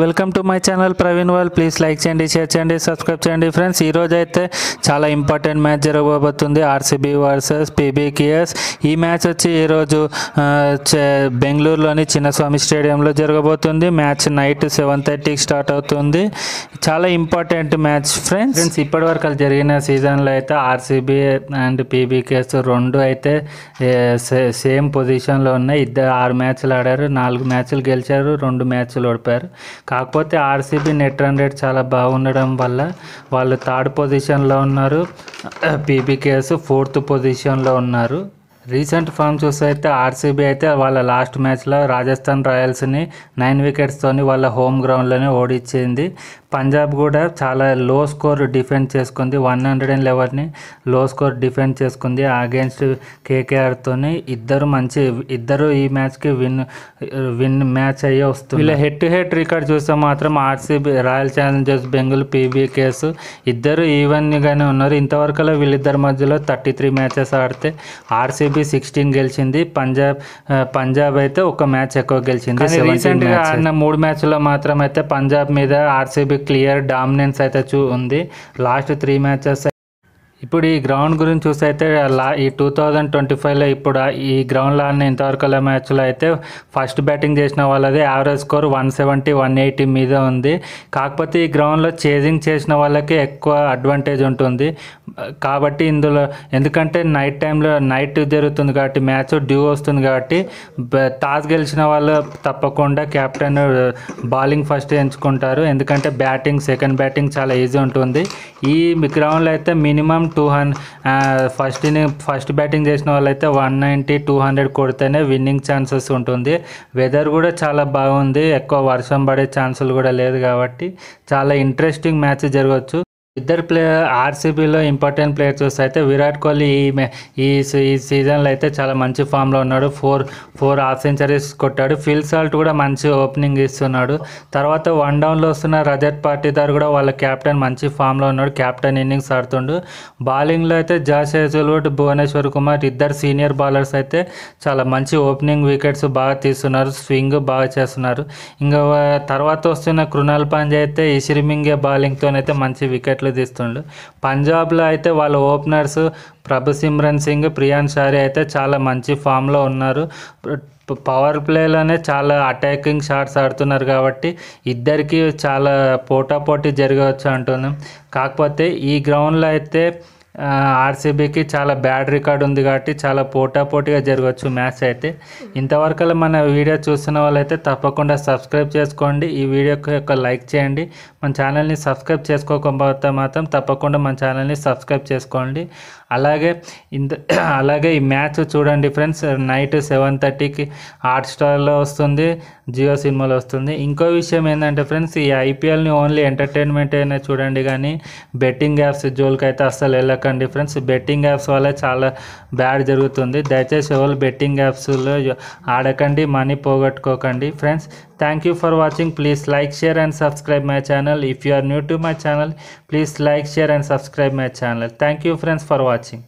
Welcome to my channel Praveen wall. Please like చేయండి, share చేయండి, subscribe చేయండి. ఫ్రెండ్స్, ఈరోజు అయితే చాలా ఇంపార్టెంట్ మ్యాచ్ జరగబోతుంది. RCB versus PBKS. ఈ మ్యాచ్ వచ్చి ఈరోజు బెంగళూరులోని చిన్నస్వామి స్టేడియంలో జరగబోతుంది. మ్యాచ్ నైట్ 7:30కి స్టార్ట్ అవుతుంది. చాలా ఇంపార్టెంట్ మ్యాచ్ ఫ్రెండ్స్. ఇప్పటివరకు జరిగిన సీజన్లో అయితే ఆర్సీబీ అండ్ పీబీకేఎస్ రెండు అయితే సేమ్ పొజిషన్లో ఉన్నాయి. 6 మ్యాచ్లు ఆడారు, 4 మ్యాచ్లు గెలిచారు, 2 మ్యాచ్లు ఓడిపారు. కాకపోతే ఆర్సీబీ నెట్ రన్ రేట్ చాలా బాగుండడం వల్ల వాళ్ళు 3rd పొజిషన్లో ఉన్నారు. పీబీకేఎస్ 4th పొజిషన్లో ఉన్నారు. రీసెంట్ ఫామ్ చూస్తే అయితే ఆర్సీబీ అయితే వాళ్ళ లాస్ట్ మ్యాచ్లో రాజస్థాన్ రాయల్స్ని 9 వికెట్స్తోని వాళ్ళ హోమ్ గ్రౌండ్లోనే ఓడించింది. పంజాబ్ కూడా చాలా లో స్కోర్ డిఫెండ్ చేసుకుంది. 111ని లో స్కోర్ డిఫెండ్ చేసుకుంది అగేన్స్ట్ కేకేఆర్తోని. ఇద్దరు ఈ మ్యాచ్కి విన్ మ్యాచ్ అయ్యే వస్తుంది. వీళ్ళ హెడ్ టు హెడ్ రికార్డ్ చూస్తే మాత్రం RCB, royal Challengers Bengaluru, PBKS ఇద్దరు ఈవెన్గానే ఉన్నారు. ఇంతవరకు వీళ్ళిద్దరి మధ్యలో 33 మ్యాచెస్ ఆడితే ఆర్సీబీ 16 గెలిచింది. పంజాబ్ అయితే ఒక మ్యాచ్ ఎక్కువ గెలిచింది. రీసెంట్గా ఆడిన 3 మ్యాచ్లో మాత్రం అయితే పంజాబ్ మీద ఆర్సీబీ క్లియర్ డామినెన్స్ అయితే ఉంది. Last 3 matches. ఇప్పుడు ఈ గ్రౌండ్ గురించి చూస్తే అయితే ఈ 2025లో ఇప్పుడు ఈ గ్రౌండ్లో ఆడిన ఇంతవరకు మ్యాచ్లో అయితే ఫస్ట్ బ్యాటింగ్ చేసిన వాళ్ళది యావరేజ్ స్కోర్ 170, 180 మీద ఉంది. కాకపోతే ఈ గ్రౌండ్లో చేజింగ్ చేసిన వాళ్ళకి ఎక్కువ అడ్వాంటేజ్ ఉంటుంది. కాబట్టి ఇందులో ఎందుకంటే నైట్ జరుగుతుంది కాబట్టి మ్యాచ్ డ్యూ వస్తుంది కాబట్టి టాస్ గెలిచిన వాళ్ళు తప్పకుండా కెప్టెన్ బౌలింగ్ ఫస్ట్ ఎంచుకుంటారు. ఎందుకంటే సెకండ్ బ్యాటింగ్ చాలా ఈజీ ఉంటుంది. ఈ గ్రౌండ్లో అయితే మినిమం 200 ఫస్ట్ బ్యాటింగ్ చేసిన వాళ్ళైతే 190, 200 కొడితేనే విన్నింగ్ ఛాన్సెస్ ఉంటుంది. వెదర్ కూడా చాలా బాగుంది, ఎక్కువ వర్షం పడే ఛాన్సులు కూడా లేదు కాబట్టి చాలా ఇంట్రెస్టింగ్ మ్యాచ్ జరగవచ్చు. ఇద్దరు ఆర్సీబీలో ఇంపార్టెంట్ ప్లేయర్ చూస్తే అయితే విరాట్ కోహ్లీ ఈ సీజన్లో అయితే చాలా మంచి ఫామ్లో ఉన్నాడు. 4 హాఫ్ సెంచరీస్ కొట్టాడు. ఫిల్ సాల్ట్ కూడా మంచి ఓపెనింగ్ ఇస్తున్నాడు. తర్వాత 1 డౌన్లో వస్తున్న రజత్ పాటీదార్ కూడా వాళ్ళ కెప్టెన్ మంచి ఫామ్లో ఉన్నాడు. కెప్టెన్ ఇన్నింగ్స్ ఆడుతుండు. బౌలింగ్లో అయితే జాష్ హేజల్వుడ్, భువనేశ్వర్ కుమార్ ఇద్దరు సీనియర్ బౌలర్స్ అయితే చాలా మంచి ఓపెనింగ్ వికెట్స్ బాగా తీస్తున్నారు. స్వింగ్ బాగా చేస్తున్నారు. ఇంకా తర్వాత వస్తున్న కృణాల్ పాండ్యా అయితే ఇషిరిమింగే బౌలింగ్తోనైతే మంచి వికెట్లు తీస్తుండు. పంజాబ్లో అయితే వాళ్ళ ఓపెనర్స్ ప్రభసిమ్రన్ సింగ్, ప్రియాన్ షారీ అయితే చాలా మంచి ఫామ్లో ఉన్నారు. పవర్ ప్లేలోనే చాలా అటాకింగ్ షాట్స్ ఆడుతున్నారు కాబట్టి ఇద్దరికి చాలా పోటాపోటీ జరగవచ్చు అంటున్నాం. కాకపోతే ఈ గ్రౌండ్లో అయితే ఆర్సీబీకి చాలా బ్యాడ్ రికార్డ్ ఉంది కాబట్టి చాలా పోటాపోటీగా జరగవచ్చు మ్యాచ్ అయితే. ఇంతవరకు మన వీడియో చూస్తున్న వాళ్ళైతే తప్పకుండా సబ్స్క్రైబ్ చేసుకోండి. ఈ వీడియోకి లైక్ చేయండి. మన ఛానల్ని సబ్స్క్రైబ్ చేసుకోకపోతే మాత్రం తప్పకుండా మన ఛానల్ని సబ్స్క్రైబ్ చేసుకోండి. అలాగే ఈ మ్యాచ్ చూడండి ఫ్రెండ్స్. నైట్ 7:30కి హాట్స్టార్లో వస్తుంది, జియో సినిమాలో వస్తుంది. ఇంకో విషయం ఏంటంటే ఫ్రెండ్స్, ఈ ఐపీఎల్ని ఓన్లీ ఎంటర్టైన్మెంట్ అయినా చూడండి కానీ బెట్టింగ్ యాప్స్ జోలికి అయితే అస్సలు వెళ్ళకండి ఫ్రెండ్స్. బెట్టింగ్ యాప్స్ వల్ల చాలా బ్యాడ్ జరుగుతుంది. దయచేసి ఎవరు బెట్టింగ్ యాప్స్లో ఆడకండి, మనీ పోగొట్టుకోకండి friends. Thank you for watching. Please like, share and subscribe my channel. If you are new to my channel, please like, share and subscribe my channel. Thank you friends for watching.